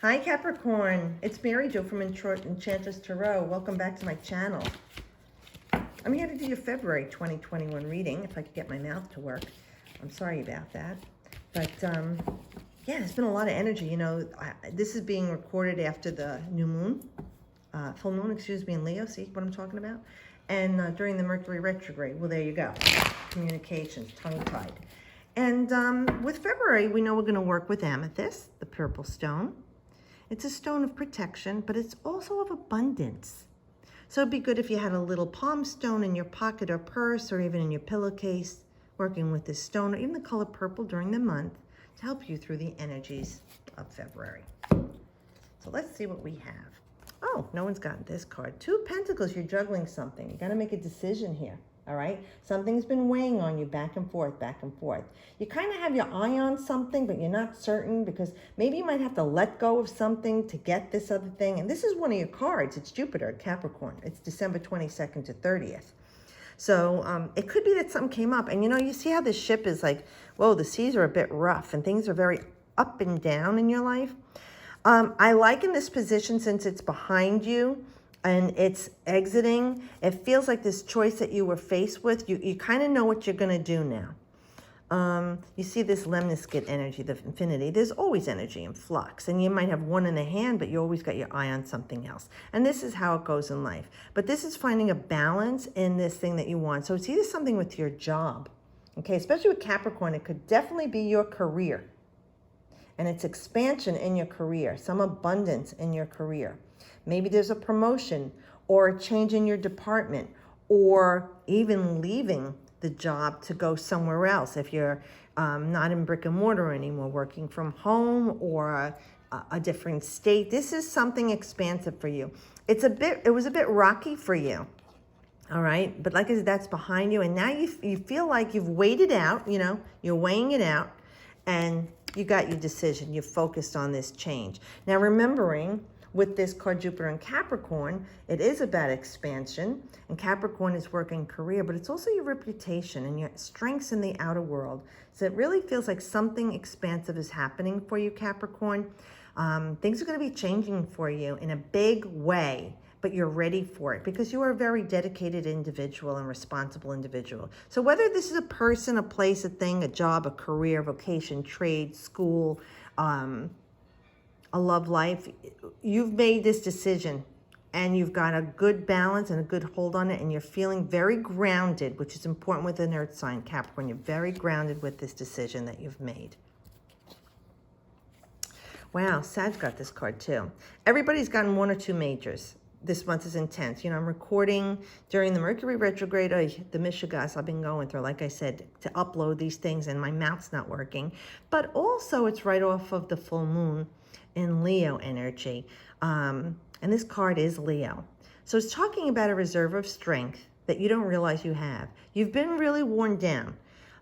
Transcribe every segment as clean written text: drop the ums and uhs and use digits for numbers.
Hi Capricorn, it's Mary Jo from Enchantress Tarot. Welcome back to my channel. I'm here to do your February 2021 reading, if I could get my mouth to work. I'm sorry about that. But yeah, there's been a lot of energy. You know, this is being recorded after the new moon, full moon, excuse me, in Leo. See what I'm talking about? And during the Mercury retrograde. Well, there you go. Communications, tongue-tied. And with February, we know we're going to work with amethyst, the purple stone. It's a stone of protection, but it's also of abundance. So it'd be good if you had a little palm stone in your pocket or purse or even in your pillowcase, working with this stone or even the color purple during the month to help you through the energies of February. So let's see what we have. Oh, no one's gotten this card. Two of Pentacles, you're juggling something. You got to make a decision here, all right? Something's been weighing on you back and forth, back and forth. You kind of have your eye on something, but you're not certain because maybe you might have to let go of something to get this other thing. And this is one of your cards. It's Jupiter at Capricorn. It's December 22nd to 30th. So it could be that something came up. And, you know, you see how this ship is like, whoa, the seas are a bit rough and things are very up and down in your life. I like in this position, since it's behind you and it's exiting, it feels like this choice that you were faced with, you kind of know what you're going to do now. You see this lemniscate energy, the infinity. There's always energy in flux, and you might have one in the hand, but you always got your eye on something else. And this is how it goes in life. But this is finding a balance in this thing that you want. So it's either something with your job, okay, especially with Capricorn, it could definitely be your career. And it's expansion in your career, some abundance in your career. Maybe there's a promotion or a change in your department, or even leaving the job to go somewhere else. If you're not in brick and mortar anymore, working from home or a different state, this is something expansive for you. It was a bit rocky for you. All right. But like I said, that's behind you. And now you feel like you've weighed it out, you know, you're weighing it out, and you got your decision. You're focused on this change. Now, remembering with this card, Jupiter and Capricorn, it is about expansion. And Capricorn is working career, but it's also your reputation and your strengths in the outer world. So it really feels like something expansive is happening for you, Capricorn. Things are going to be changing for you in a big way, but you're ready for it because you are a very dedicated individual and responsible individual. So whether this is a person, a place, a thing, a job, a career, vocation, trade, school, a love life, you've made this decision and you've got a good balance and a good hold on it, and you're feeling very grounded, which is important with an earth sign, Capricorn. You're very grounded with this decision that you've made. Wow, Sag got this card too. Everybody's gotten one or two majors. This month is intense. You know, I'm recording during the Mercury retrograde, the Mishigas I've been going through, like I said, to upload these things, and my mouth's not working. But also it's right off of the full moon in Leo energy. And this card is Leo. So it's talking about a reserve of strength that you don't realize you have. You've been really worn down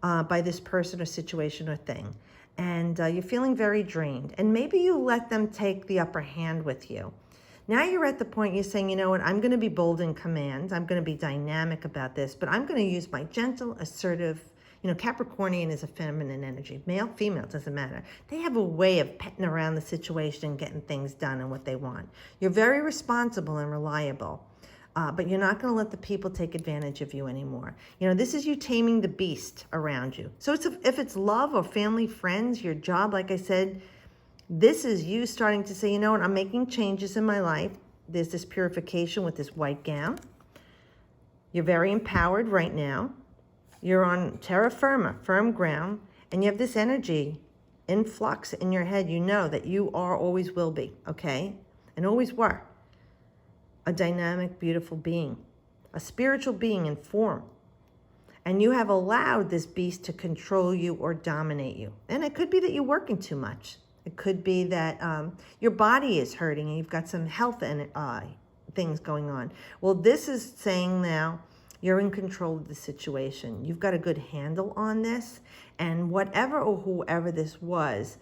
by this person or situation or thing. And you're feeling very drained. And maybe you let them take the upper hand with you. Now you're at the point you're saying, you know what, I'm going to be bold in command. I'm going to be dynamic about this, but I'm going to use my gentle, assertive, you know, Capricornian is a feminine energy. Male, female, doesn't matter. They have a way of petting around the situation and getting things done and what they want. You're very responsible and reliable, but you're not going to let the people take advantage of you anymore. You know, this is you taming the beast around you. So if it's love or family, friends, your job, like I said, this is you starting to say, you know what, I'm making changes in my life. There's this purification with this white gown. You're very empowered right now. You're on terra firma, firm ground, and you have this energy in flux in your head. You know that you are, always will be, okay? And always were a dynamic, beautiful being, a spiritual being in form. And you have allowed this beast to control you or dominate you. And it could be that you're working too much. It could be that your body is hurting and you've got some health things going on. Well, this is saying now you're in control of the situation. You've got a good handle on this. And whatever or whoever this was,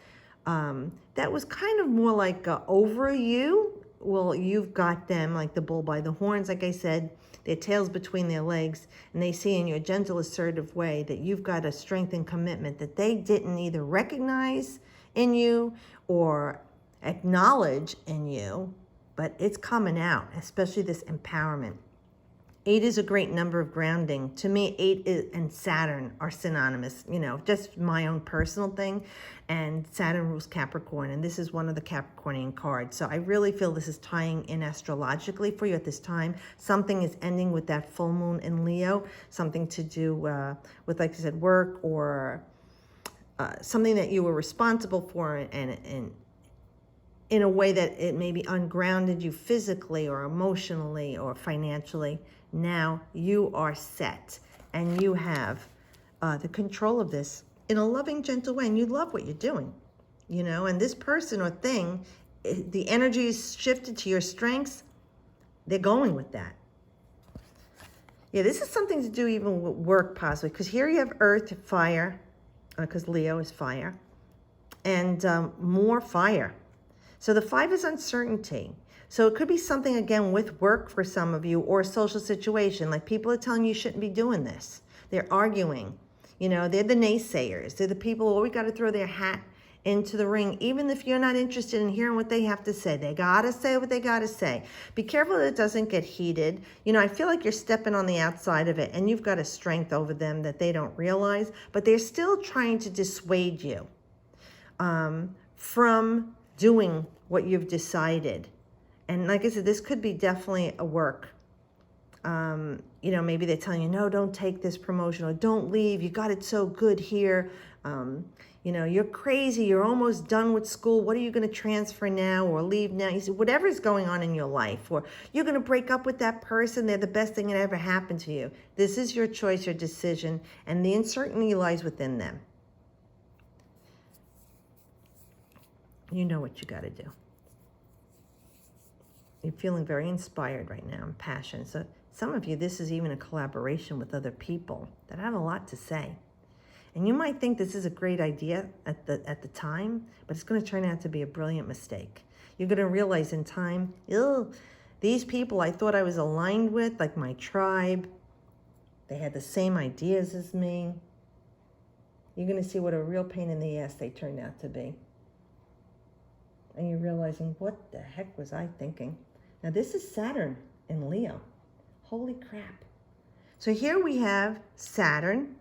that was kind of more like over you. Well, you've got them like the bull by the horns, like I said, their tails between their legs, and they see in your gentle, assertive way that you've got a strength and commitment that they didn't either recognize in you or acknowledge in you, but it's coming out, especially this empowerment. 8 is a great number of grounding. To me, 8 and Saturn are synonymous, just my own personal thing. And Saturn rules Capricorn, and this is one of the Capricornian cards. So I really feel this is tying in astrologically for you at this time. Something is ending with that full moon in Leo, something to do with, like I said, work or something that you were responsible for, and in a way that it maybe ungrounded you physically or emotionally or financially. Now you are set and you have the control of this in a loving, gentle way. And you love what you're doing, and this person or thing, the energy is shifted to your strengths. They're going with that. Yeah, this is something to do even with work possibly, because here you have earth, fire, because Leo is fire, and more fire. So the 5 is uncertainty. So it could be something, again, with work for some of you, or a social situation. Like people are telling you shouldn't be doing this. They're arguing. They're the naysayers. They're the people who always got to throw their hat into the ring, even if you're not interested in hearing what they have to say. They got to say what they got to say. Be careful that it doesn't get heated. I feel like you're stepping on the outside of it, and you've got a strength over them that they don't realize, but they're still trying to dissuade you from doing what you've decided. And like I said, this could be definitely a work. Maybe they're telling you, no, don't take this promotion, or don't leave. You got it so good here. You're crazy. You're almost done with school. What are you going to transfer now or leave now? You see, whatever's going on in your life, or you're going to break up with that person. They're the best thing that ever happened to you. This is your choice, your decision, and the uncertainty lies within them. You know what you got to do. You're feeling very inspired right now and passionate. So some of you, this is even a collaboration with other people that have a lot to say. And you might think this is a great idea at the time, but it's going to turn out to be a brilliant mistake. You're going to realize in time, these people I thought I was aligned with, like my tribe, they had the same ideas as me. You're going to see what a real pain in the ass they turned out to be. And you're realizing, what the heck was I thinking? Now this is Saturn in Leo. Holy crap. So here we have Saturn,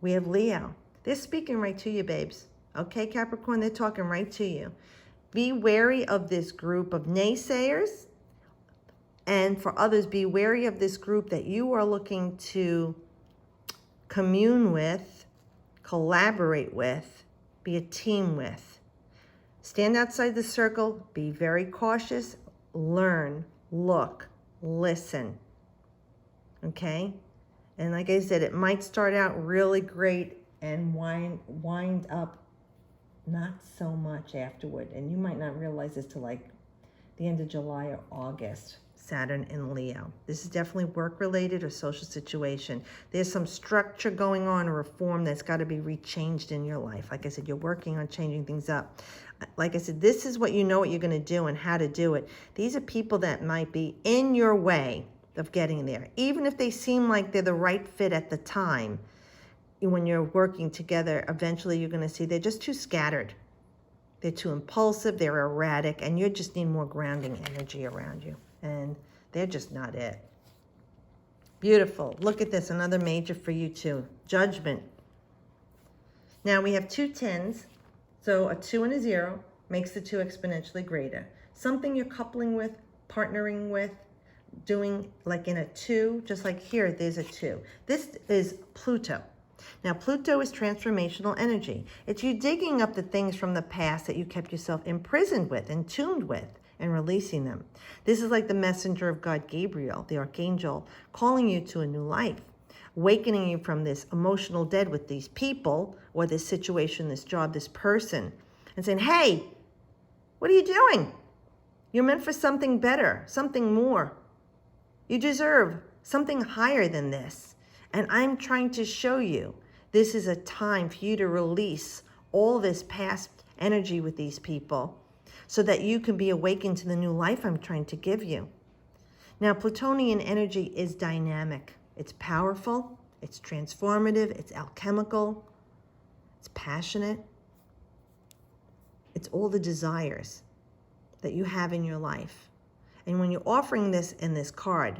we have Leo. They're speaking right to you, babes. Okay, Capricorn, they're talking right to you. Be wary of this group of naysayers. And for others, be wary of this group that you are looking to commune with, collaborate with, be a team with. Stand outside the circle, be very cautious, learn, look, listen, okay? And like I said, it might start out really great and wind up not so much afterward. And you might not realize this till like the end of July or August. Saturn in Leo. This is definitely work-related or social situation. There's some structure going on, a reform that's got to be rechanged in your life. Like I said, you're working on changing things up. Like I said, this is what you know what you're going to do and how to do it. These are people that might be in your way of getting there. Even if they seem like they're the right fit at the time, when you're working together, eventually you're going to see they're just too scattered. They're too impulsive, they're erratic, and you just need more grounding energy around you. And they're just not it. Beautiful. Look at this, another major for you too. Judgment. Now we have 2 10s. So a 2 and a 0 makes the 2 exponentially greater. Something you're coupling with, partnering with, doing like in a 2, just like here, there's a 2. This is Pluto. Now, Pluto is transformational energy. It's you digging up the things from the past that you kept yourself imprisoned with and tuned with and releasing them. This is like the messenger of God, Gabriel, the archangel, calling you to a new life, awakening you from this emotional dead with these people or this situation, this job, this person, and saying, hey, what are you doing? You're meant for something better, something more. You deserve something higher than this. And I'm trying to show you this is a time for you to release all this past energy with these people so that you can be awakened to the new life I'm trying to give you. Now, Plutonian energy is dynamic. It's powerful, it's transformative, it's alchemical, it's passionate. It's all the desires. that you have in your life. And when you're offering this in this card,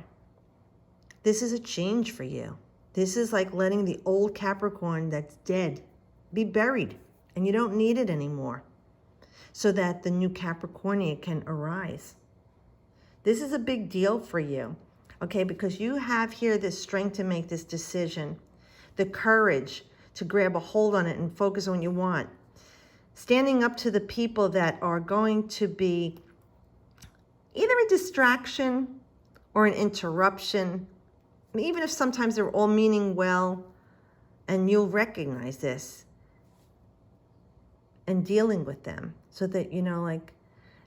this is a change for you. This is like letting the old Capricorn that's dead be buried, and you don't need it anymore, so that the new Capricornia can arise. This is a big deal for you, okay, because you have here this strength to make this decision, the courage to grab a hold on it and focus on what you want, standing up to the people that are going to be either a distraction or an interruption, even if sometimes they're all meaning well, and you'll recognize this and dealing with them, so that, you know, like,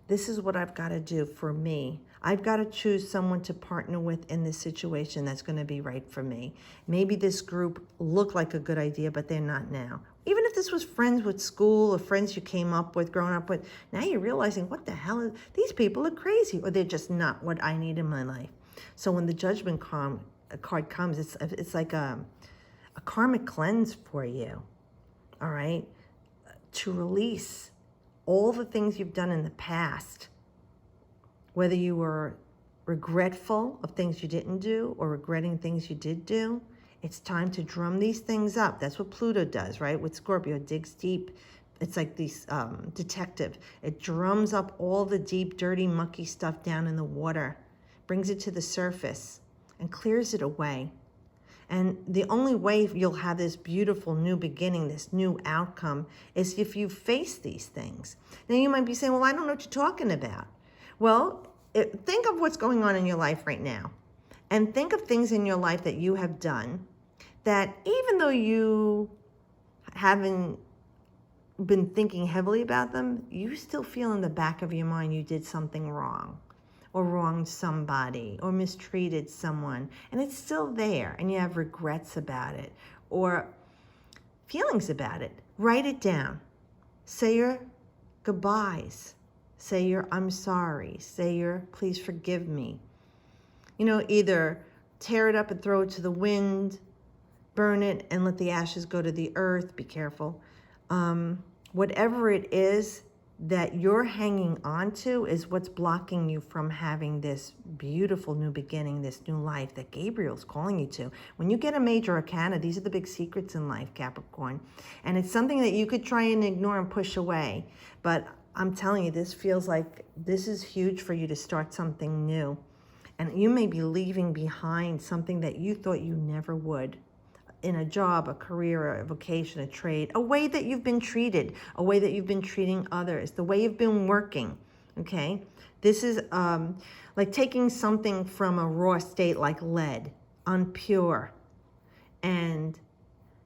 this is what I've got to do for me. I've got to choose someone to partner with in this situation that's going to be right for me. Maybe this group looked like a good idea, but they're not now. Even if this was friends with school or friends you came up with, growing up with, now you're realizing, what the hell, these people are crazy, or they're just not what I need in my life. So when the Judgment card comes, it's like a karmic cleanse for you, all right? To release all the things you've done in the past, whether you were regretful of things you didn't do or regretting things you did do. It's time to drum these things up. That's what Pluto does, right? With Scorpio, it digs deep. It's like this detective. It drums up all the deep, dirty, mucky stuff down in the water, brings it to the surface, and clears it away. And the only way you'll have this beautiful new beginning, this new outcome, is if you face these things. Now you might be saying, well, I don't know what you're talking about. Well, think of what's going on in your life right now. And think of things in your life that you have done that, even though you haven't been thinking heavily about them, you still feel in the back of your mind you did something wrong, or wronged somebody, or mistreated someone, and it's still there, and you have regrets about it, or feelings about it. Write it down. Say your goodbyes. Say your I'm sorry. Say your please forgive me. You know, either tear it up and throw it to the wind, burn it and let the ashes go to the earth. Be careful. Whatever it is that you're hanging on to is what's blocking you from having this beautiful new beginning, this new life that Gabriel's calling you to. When you get a major arcana, these are the big secrets in life, Capricorn. And it's something that you could try and ignore and push away. But I'm telling you, this feels like this is huge for you to start something new. And you may be leaving behind something that you thought you never would. In a job, a career, a vocation, a trade, a way that you've been treated, a way that you've been treating others, the way you've been working, okay? This is like taking something from a raw state like lead, unpure, and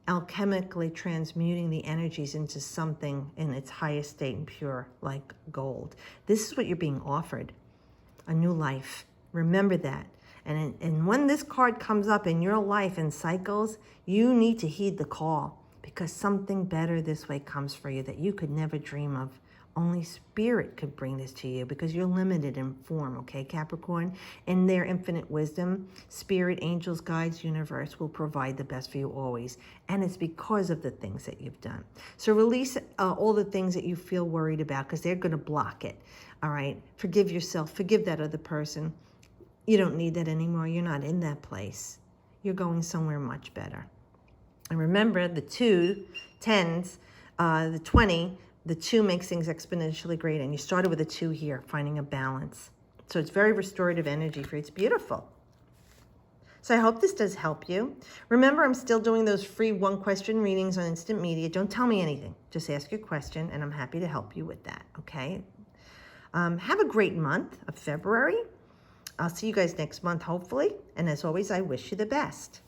alchemically transmuting the energies into something in its highest state and pure, like gold. This is what you're being offered, a new life. Remember that. And when this card comes up in your life in cycles, you need to heed the call, because something better this way comes for you that you could never dream of. Only Spirit could bring this to you, because you're limited in form, okay, Capricorn? In their infinite wisdom, Spirit, angels, guides, universe will provide the best for you always. And it's because of the things that you've done. So release all the things that you feel worried about, because they're going to block it, all right? Forgive yourself. Forgive that other person. You don't need that anymore. You're not in that place. You're going somewhere much better. And remember, the 2, 10s, the 20, the 2 makes things exponentially great. And you started with a 2 here, finding a balance. So it's very restorative energy for you. It's beautiful. So I hope this does help you. Remember, I'm still doing those free 1-question readings on Instant Media. Don't tell me anything. Just ask your question, and I'm happy to help you with that, okay? Have a great month of February. I'll see you guys next month, hopefully. And as always, I wish you the best.